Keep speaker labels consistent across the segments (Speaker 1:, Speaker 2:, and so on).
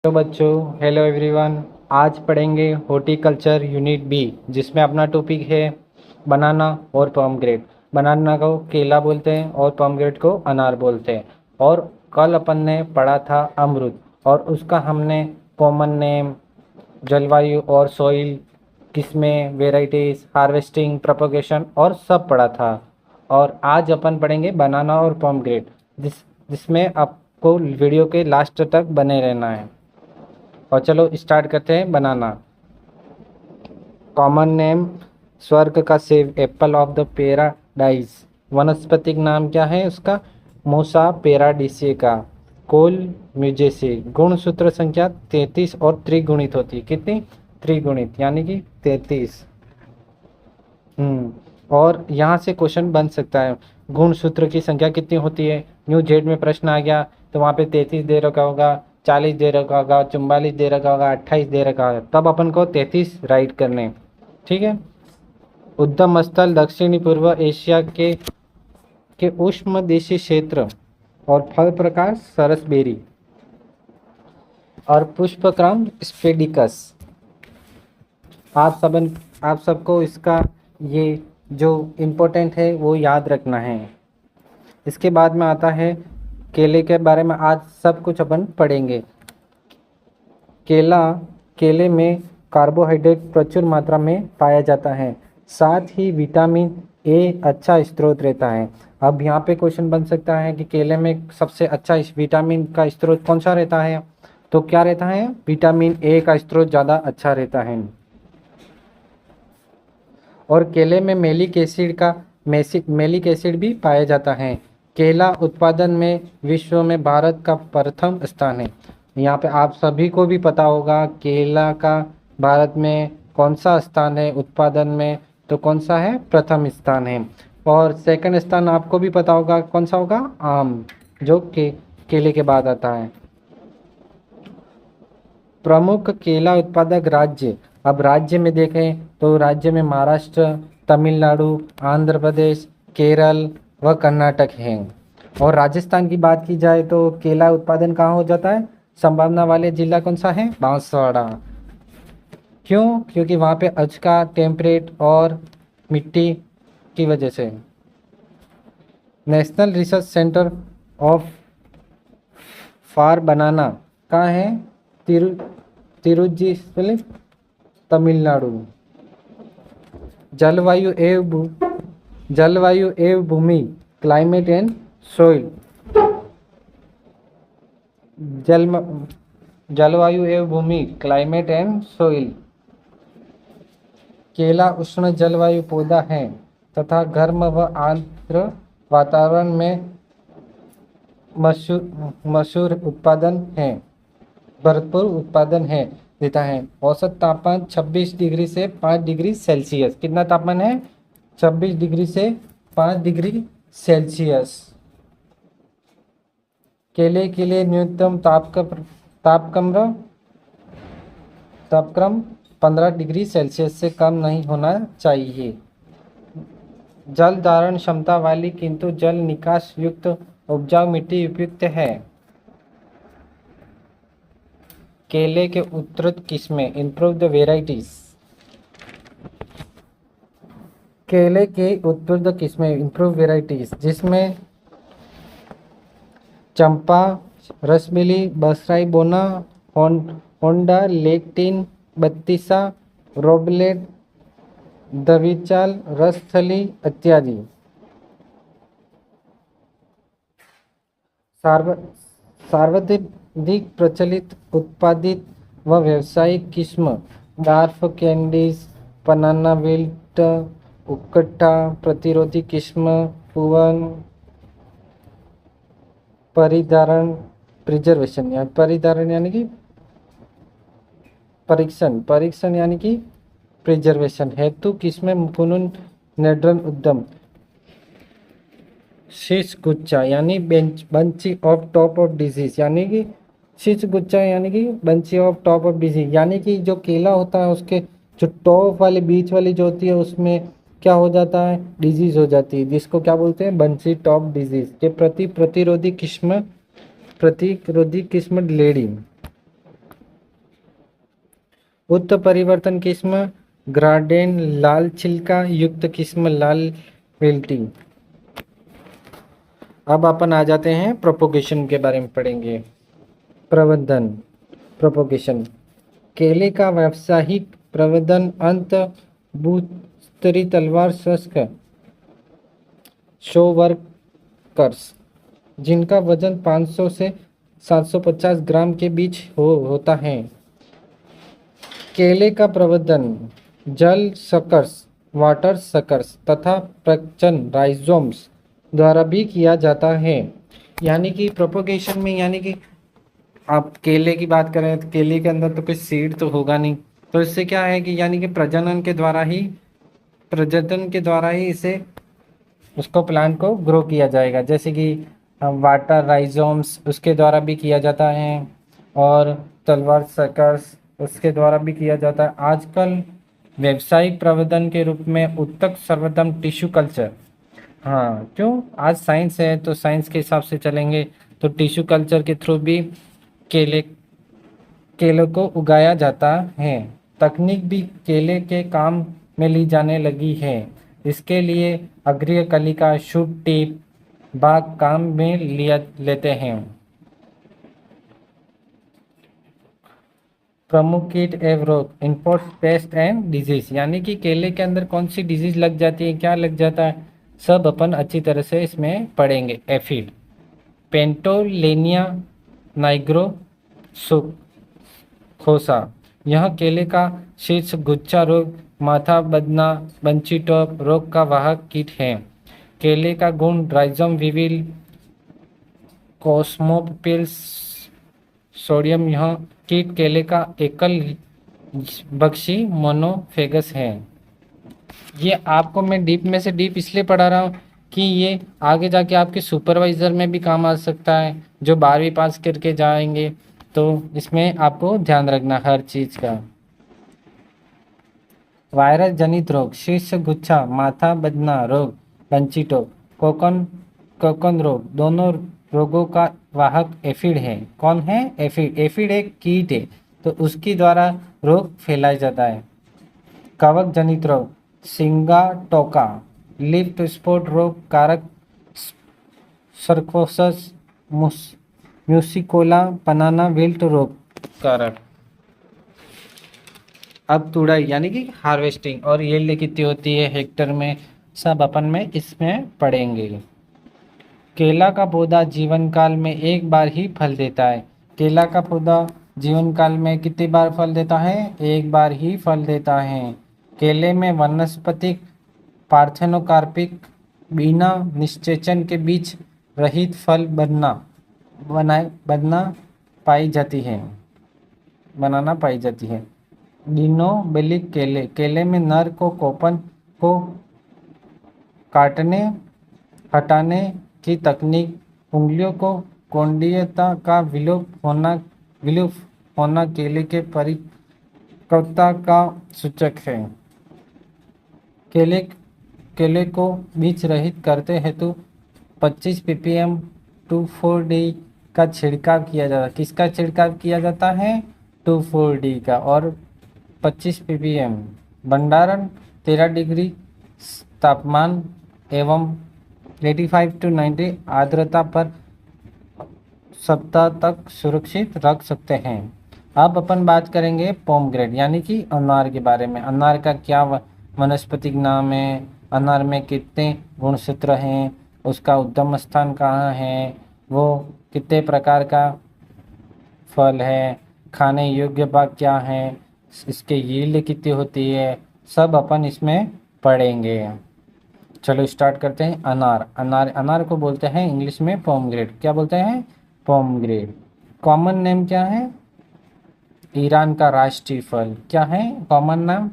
Speaker 1: तो बच्चों, hello everyone. आज पढ़ेंगे हॉर्टिकल्चर यूनिट बी, जिसमें अपना टॉपिक है बनाना और पॉमग्रेट। बनाना को केला बोलते हैं और पॉमग्रेट को अनार बोलते हैं। और कल अपन ने पढ़ा था अमरूद, और उसका हमने कॉमन नेम, जलवायु और सॉइल, किस्में, वेराइटीज, हार्वेस्टिंग, प्रोपगेशन और सब पढ़ा था। और आज अपन पढ़ेंगे बनाना और पॉमग्रेट, जिसमें आपको वीडियो के लास्ट तक बने रहना है। और चलो स्टार्ट करते हैं। बनाना कॉमन नेम, स्वर्ग का सेब, एप्पल ऑफ द पैराडाइज। वनस्पतिक नाम क्या है उसका? मूसा पैराडिसिका, कोल म्यूजेसी। गुण सूत्र संख्या 33 और त्रिगुणित होती है। कितनी? त्रिगुणित, यानी कि 33। और यहाँ से क्वेश्चन बन सकता है, गुण सूत्र की संख्या कितनी होती है? न्यू जेड में प्रश्न आ गया तो वहाँ पे 33 दे रखा होगा, 40 दे रखा होगा, 44 दे रखा होगा, 28 दे रखा होगा, तब अपन को 33 राइट करने। ठीक है। उद्गम स्थल दक्षिणी पूर्व एशिया के उष्ण देशीय क्षेत्र। और फल प्रकार सरसबेरी। और पुष्पक्रम स्पेडिकस। आप सबको इसका ये जो इम्पोर्टेंट है वो याद रखना है। इसके बाद में आता है केले के बारे में। आज सब कुछ अपन पढ़ेंगे। केले में कार्बोहाइड्रेट प्रचुर मात्रा में पाया जाता है, साथ ही विटामिन ए अच्छा स्रोत रहता है। अब यहाँ पे क्वेश्चन बन सकता है कि केले में सबसे अच्छा इस विटामिन का स्रोत कौन सा रहता है? तो क्या रहता है? विटामिन ए का स्रोत ज़्यादा अच्छा रहता है। और केले में मेलिक एसिड भी पाया जाता है। केला उत्पादन में विश्व में भारत का प्रथम स्थान है। यहाँ पे आप सभी को भी पता होगा केला का भारत में कौन सा स्थान है उत्पादन में? तो कौन सा है? प्रथम स्थान है। और सेकंड स्थान आपको भी पता होगा कौन सा होगा? आम, जो केले के बाद आता है। प्रमुख केला उत्पादक राज्य। अब राज्य में देखें तो राज्य में महाराष्ट्र, तमिलनाडु, आंध्र प्रदेश, केरल व कर्नाटक हैं। और राजस्थान की बात की जाए तो केला उत्पादन कहाँ हो जाता है? संभावना वाले जिला कौन सा है? बांसवाड़ा। क्यों? क्योंकि वहाँ पे अज का टेम्परेट और मिट्टी की वजह से। National research centre of for बनाना कहाँ है? तिरुचिरापल्ली, तमिलनाडु। जलवायु एवं भूमि, क्लाइमेट एंड सोइल। जलवायु एवं भूमि, क्लाइमेट एंड सोइल। केला उष्ण जलवायु पौधा है तथा गर्म व आर्द्र वातावरण में मशहूर उत्पादन है, भरपूर उत्पादन है देता है। औसत तापमान 26 डिग्री से 5 डिग्री सेल्सियस। कितना तापमान है? 26 डिग्री से 5 डिग्री सेल्सियस। केले के लिए न्यूनतम तापक्रम 15 डिग्री सेल्सियस से कम नहीं होना चाहिए। जल धारण क्षमता वाली किंतु जल निकास युक्त उपजाऊ मिट्टी उपयुक्त है। केले के उन्नत किस्में, इम्प्रूव द वेराइटीज। केले के उन्नत किस्में, इम्प्रूव वेराइटीज, जिसमें चंपा, रसमिली, बसराई बोना, होंडा, लेक्टिन, बत्तीसा, रोबलेट, दविचाल, रसथली इत्यादि। सर्वाधिक प्रचलित उत्पादित व व्यावसायिक किस्म डार्फ कैंडीज, बनाना विल्ट, उकट्ठा, प्रतिरोधी किस्म, पुवन, परिधारण, प्रिजर्वेशन या परिधारण यानी कि परीक्षण यानी कि प्रिजर्वेशन हेतु किस्में मुकुंद, नेड्रन उद्यम। शीश गुच्छा यानी bunchy of top of disease, यानी कि शीश गुच्छा यानी कि bunchy of top of disease, यानी कि जो केला होता है उसके जो टॉप वाले बीच वाली जो होती है उसमें क्या हो जाता है? डिजीज हो जाती है, जिसको क्या बोलते हैं? बंची टॉप डिजीज के प्रतिरोधी किस्म लेडी। उत्परिवर्तन किस्म ग्राडेन, लाल छिलका युक्त किस्म लाल विल्टी। अब अपन आ जाते हैं प्रोपोगेशन के बारे में पढ़ेंगे। प्रवर्धन, प्रोपोगेशन, केले का व्यावसायिक प्रवर्धन अंत बूस्टरी तलवार शुष्क शो वर्कर्स जिनका वजन 500 से 750 ग्राम के बीच होता है। केले का प्रवर्धन जल सकर्स, वाटर सकर्स तथा प्रजनन राइजोम्स द्वारा भी किया जाता है। यानी कि प्रोपोगेशन में, यानी कि आप केले की बात करें तो केले के अंदर तो कोई सीड तो होगा नहीं, तो इससे क्या है कि यानी कि प्रजनन के द्वारा ही इसे उसको प्लांट को ग्रो किया जाएगा। जैसे कि वाटर राइजोम्स उसके द्वारा भी किया जाता है और तलवार सकर्स उसके द्वारा भी किया जाता है। आजकल व्यावसायिक प्रवर्धन के रूप में उत्तक सर्वोत्तम टिश्यू कल्चर, हाँ क्यों, आज साइंस है तो साइंस के हिसाब से चलेंगे, तो टिश्यू कल्चर के थ्रू भी केले केले को उगाया जाता है। तकनीक भी केले के काम में ली जाने लगी है। इसके लिए अग्रीय कलिका, शूट टिप बाग काम में लिया लेते हैं। प्रमुख कीट एवं रोग, इम्पोर्ट पेस्ट एंड डिजीज, यानी कि केले के अंदर कौन सी डिजीज लग जाती है, क्या लग जाता है, सब अपन अच्छी तरह से इसमें पढ़ेंगे। एफिड, पेंटोलेनिया नाइग्रो खोसा, यह केले का शीर्ष गुच्छा रोग, माथा बदना, बंची टॉप रोग का वाहक कीट है। केले का गुण राइजोम विविल कॉस्मोपिल्स सोडियम, यह कीट केले का एकल बख्शी मोनोफेगस है। ये आपको मैं डीप में से डीप इसलिए पढ़ा रहा हूँ कि ये आगे जाके आपके सुपरवाइज़र में भी काम आ सकता है, जो 12वीं पास करके जाएंगे, तो इसमें आपको ध्यान रखना हर चीज़ का। वायरस जनित रोग, शीर्ष गुच्छा, माथा बदना रोग, बंचिटो, कोकन रोग, दोनों रोगों का वाहक एफिड है। कौन है? एफिड। एफिड एक कीट है, तो उसके द्वारा रोग फैलाया जाता है। कवक जनित रोग, सिंगाटोका, लिप स्पॉट रोग कारक, सर्कोसस म्यूसिकोला, बनाना विल्ट रोग कारक। अब तुड़ाई यानी कि हार्वेस्टिंग और यील्ड कितनी होती है हेक्टर में, सब अपन में इसमें पढ़ेंगे। केला का पौधा जीवन काल में एक बार ही फल देता है। केला का पौधा जीवन काल में कितनी बार फल देता है? एक बार ही फल देता है। केले में वानस्पतिक पार्थेनोकार्पिक बिना निषेचन के बीच रहित फल बनाना पाई जाती है। डिनोबेलिक केले, केले में नर को कोपन को काटने हटाने की तकनीक, उंगलियों को कोणीयता का विलुप्त होना केले के परिपक्वता का सूचक है। केले को बीज रहित करते हेतु 25 ppm 2,4-D का छिड़काव किया जाता है। किसका छिड़काव किया जाता है? 2,4-D का। और 25 ppm भंडारण 13 डिग्री तापमान एवं 85 to 90 आर्द्रता पर सप्ताह तक सुरक्षित रख सकते हैं। अब अपन बात करेंगे पोमग्रेनेट यानी कि अनार के बारे में। अनार का क्या वनस्पतिक नाम है, अनार में कितने गुणसूत्र हैं, उसका उद्गम स्थान कहाँ है, वो कितने प्रकार का फल है, खाने योग्य भाग क्या है, इसके यील्ड कितनी होती है, सब अपन इसमें पढ़ेंगे। चलो स्टार्ट करते हैं। अनार को बोलते हैं इंग्लिश में पोमग्रेनेट। क्या बोलते हैं? पोमग्रेनेट। कॉमन नेम क्या है? ईरान का राष्ट्रीय फल। क्या है कॉमन नाम?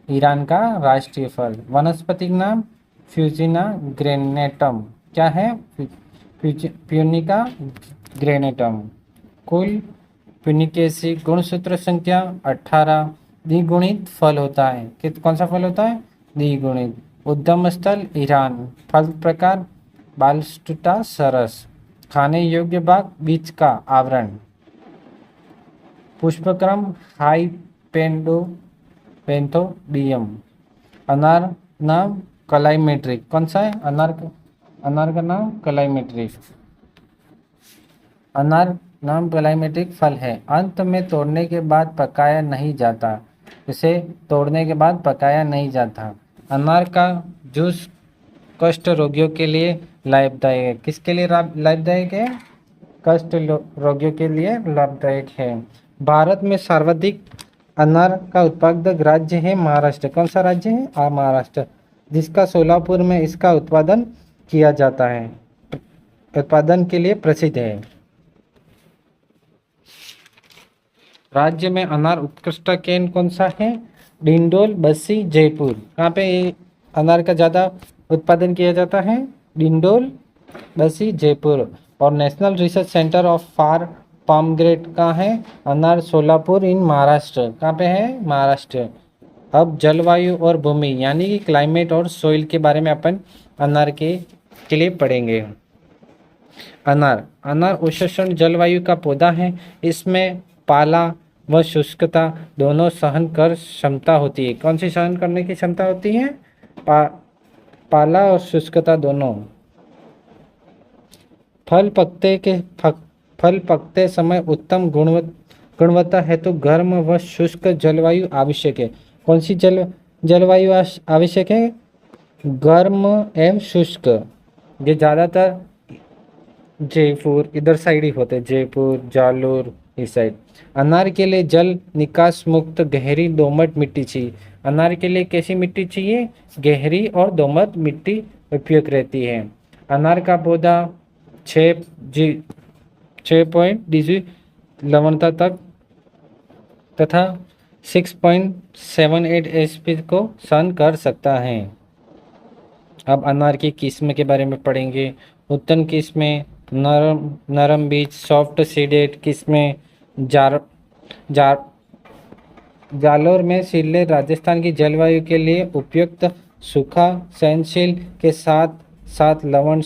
Speaker 1: ईरान का राष्ट्रीय फल। वनस्पतिक नाम फ्यूजिना ग्रेनेटम। क्या है? Punica granatum. कुल प्यूनिकेसी गुणसूत्र संख्या 18। द्विगुणित फल होता है। कौन सा फल होता है? द्विगुणित। उद्गम स्थल ईरान। फल प्रकार बालस्टुटा सरस। खाने योग्य भाग बीज का आवरण। पुष्पक्रम पेंडो पेंथोडियम। अनार नाम क्लाइमेट्रिक। कौन सा है अनार का नाम क्लाइमेट्रिक। अनार नाम क्लाइमेट्रिक फल है। अंत में तोड़ने के बाद पकाया नहीं जाता। इसे तोड़ने के बाद पकाया नहीं जाता। अनार का जूस कुष्ठ रोगियों के लिए लाभदायक है। किसके लिए लाभदायक है? कुष्ठ रोगियों के लिए लाभदायक है। भारत में सर्वाधिक अनार का उत्पादक राज्य है महाराष्ट्र। कौन सा राज्य है? महाराष्ट्र, जिसका सोलापुर में इसका उत्पादन किया जाता है, उत्पादन के लिए प्रसिद्ध है। राज्य में अनार उत्कृष्ट केंद्र कौन सा है? डिंडोल, बस्सी, जयपुर। कहाँ पे अनार का ज़्यादा उत्पादन किया जाता है? डिंडोल, बस्सी, जयपुर। और नेशनल रिसर्च सेंटर ऑफ फार पॉमग्रेट कहाँ है? अनार सोलापुर इन महाराष्ट्र। कहाँ पे है? महाराष्ट्र। अब जलवायु और भूमि यानी कि क्लाइमेट और सोइल के बारे में अपन अनार के लिए पढ़ेंगे। अनार उष्ण जलवायु का पौधा है। इसमें पाला व शुष्कता दोनों सहन कर क्षमता होती है। कौन सी सहन करने की क्षमता होती है? पाला और शुष्कता दोनों। फल पकते समय उत्तम गुणवत्ता है तो गर्म व शुष्क जलवायु आवश्यक है। कौन सी जलवायु आवश्यक है? गर्म एवं शुष्क। ये ज़्यादातर जयपुर इधर साइड ही होते हैं, जयपुर, जालोर इस साइड। अनार के लिए जल निकास मुक्त गहरी दोमट मिट्टी चाहिए। अनार के लिए कैसी मिट्टी चाहिए? गहरी और दोमट मिट्टी उपयुक्त रहती है। अनार का पौधा 6.0 लवणता तक तथा 6.78 एसपी को सहन कर सकता है। अब अनार की किस्म के बारे में पढ़ेंगे। उत्तम किस्में, नरम बीज, सॉफ्ट सीडेड किस्में, जालोर में सीडलेस, राजस्थान की जलवायु के लिए उपयुक्त, सूखा सहनशील के साथ साथ लवण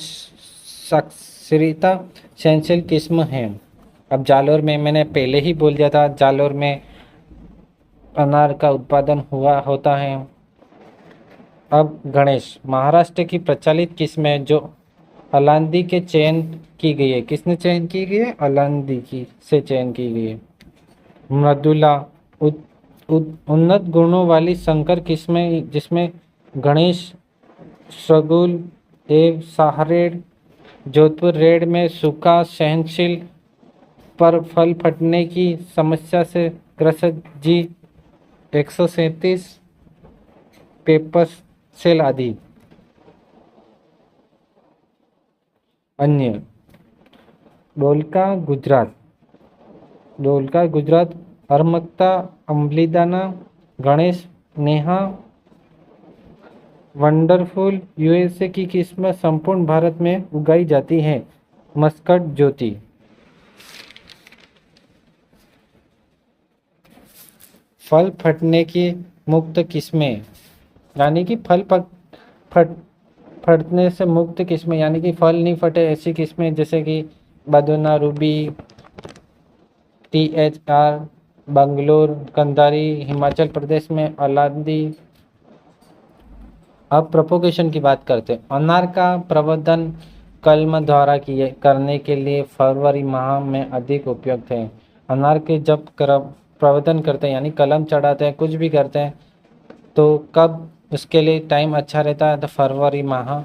Speaker 1: सक्रियता सहनशील किस्म है। अब जालोर में मैंने पहले ही बोल दिया था, जालोर में अनार का उत्पादन होता है। अब गणेश महाराष्ट्र की प्रचलित किस्म है जो अलांदी के चयन की गई है। किसने चयन की गई है? अलांदी की से चयन की गई है। मृदुला उन्नत गुणों वाली संकर किस्में जिसमें गणेश, सगुल एवं साहरेड। जोधपुर रेड में सूखा सहनशील पर फल फटने की समस्या से ग्रस्त जी 137 पेपर सेल आदि। अन्य डोलका गुजरात, अरमक्ता, अम्बलीदाना, गणेश, नेहा, वंडरफुल यूएसए की किस्म संपूर्ण भारत में उगाई जाती है। मस्कट ज्योति। फल फटने की मुक्त किस्में यानी कि फटने से मुक्त किस्में यानी कि फल नहीं फटे ऐसी किस्में जैसे कि बदुना, रूबी, THR, बंगलोर, कंधारी, हिमाचल प्रदेश में अलांदी। अब प्रोपोगेशन की बात करते हैं। अनार का प्रवर्धन कलम द्वारा करने के लिए फरवरी माह में अधिक उपयुक्त है। अनार के जब प्रवर्धन करते हैं यानी कलम चढ़ाते हैं, कुछ भी करते हैं, तो कब उसके लिए टाइम अच्छा रहता है? तो फरवरी माह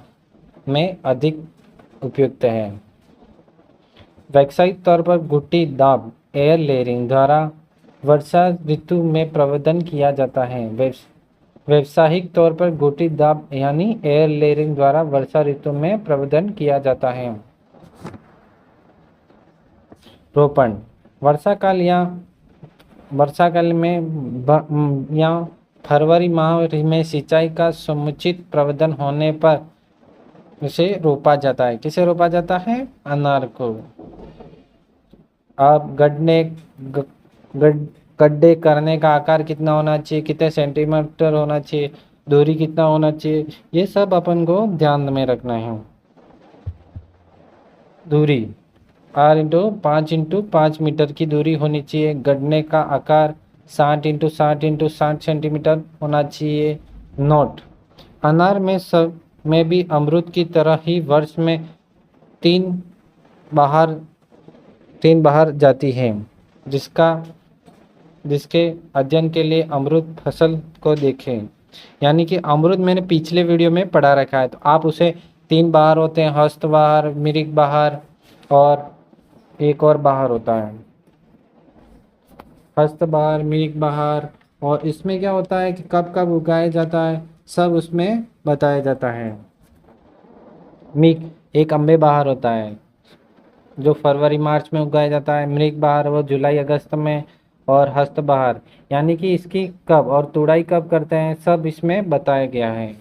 Speaker 1: में अधिक उपयुक्त है। व्यावसायिक तौर पर गुट्टी दाब एयर लेयरिंग द्वारा वर्षा ऋतु में प्रवर्धन किया जाता है। व्यावसायिक तौर पर गुट्टी दाब यानी एयर लेयरिंग द्वारा वर्षा ऋतु में प्रवर्धन किया जाता है। रोपण वर्षाकाल में या फरवरी माह में सिंचाई का समुचित प्रवर्धन होने पर उसे रोपा जाता है। किसे रोपा जाता है? अनार को। अब गड्ढे करने का आकार कितना होना चाहिए, कितने सेंटीमीटर होना चाहिए, दूरी कितना होना चाहिए, ये सब अपन को ध्यान में रखना है। दूरी 5 × 5 मीटर की दूरी होनी चाहिए। गड्ढे का आकार 60 × 60 × 60 सेंटीमीटर होना चाहिए। नोट: अनार में भी अमरूद की तरह ही वर्ष में तीन बाहर जाती है, जिसके अध्ययन के लिए अमरूद फसल को देखें। यानी कि अमरूद मैंने पिछले वीडियो में पढ़ा रखा है, तो आप उसे 3 बाहर होते हैं, हस्त बाहर, मिरिक बाहर और एक और बाहर होता है, हस्त बाहर, मिरिक बाहर। और इसमें क्या होता है कि कब कब उगाया जाता है सब उसमें बताया जाता है। मिक एक अम्बे बाहर होता है जो फरवरी मार्च में उगाया जाता है, मृग बहार वो जुलाई अगस्त में, और हस्त बहार यानी कि इसकी कब और तुड़ाई कब करते हैं सब इसमें बताया गया है।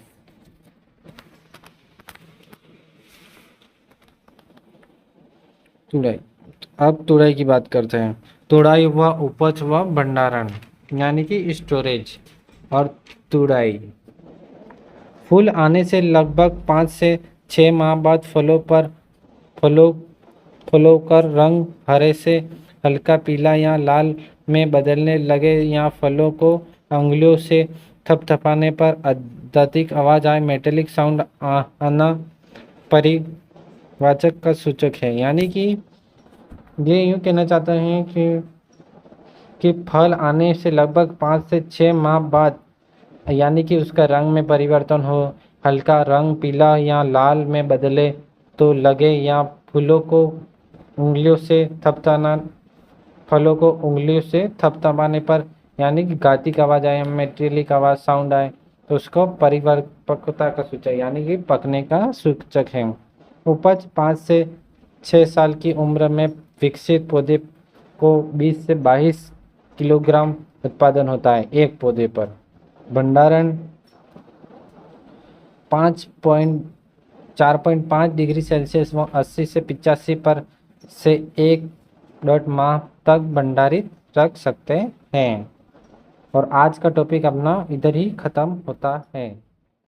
Speaker 1: तुड़ाई, अब तुड़ाई की बात करते हैं। तुड़ाई व उपज व भंडारण यानी कि स्टोरेज और तुड़ाई। फूल आने से लगभग 5 से 6 माह बाद फलों का रंग हरे से हल्का पीला या लाल में बदलने लगे या फलों को उंगलियों से थपथपाने पर अत्यधिक आवाज़ आए, मेटेलिक साउंड आना परिवाचक का सूचक है। यानी कि ये यूँ कहना चाहते हैं कि फल आने से लगभग 5 से 6 माह बाद यानी कि उसका रंग में परिवर्तन हो, हल्का रंग पीला या लाल में बदले तो लगे, या फलों को उंगलियों से थपथपाने पर यानी कि घातिक आवाज़ आए, मेटेलिक आवाज़ साउंड आए, तो उसको परिपक्वता का सूचक यानी कि पकने का सूचक है। उपज 5 से 6 साल की उम्र में विकसित पौधे को 20 से 22 किलोग्राम उत्पादन होता है एक पौधे पर। भंडारण 4.5 डिग्री सेल्सियस व 80 से 85 पर से 1 माह तक भंडारित रख सकते हैं। और आज का टॉपिक अपना इधर ही ख़त्म होता है।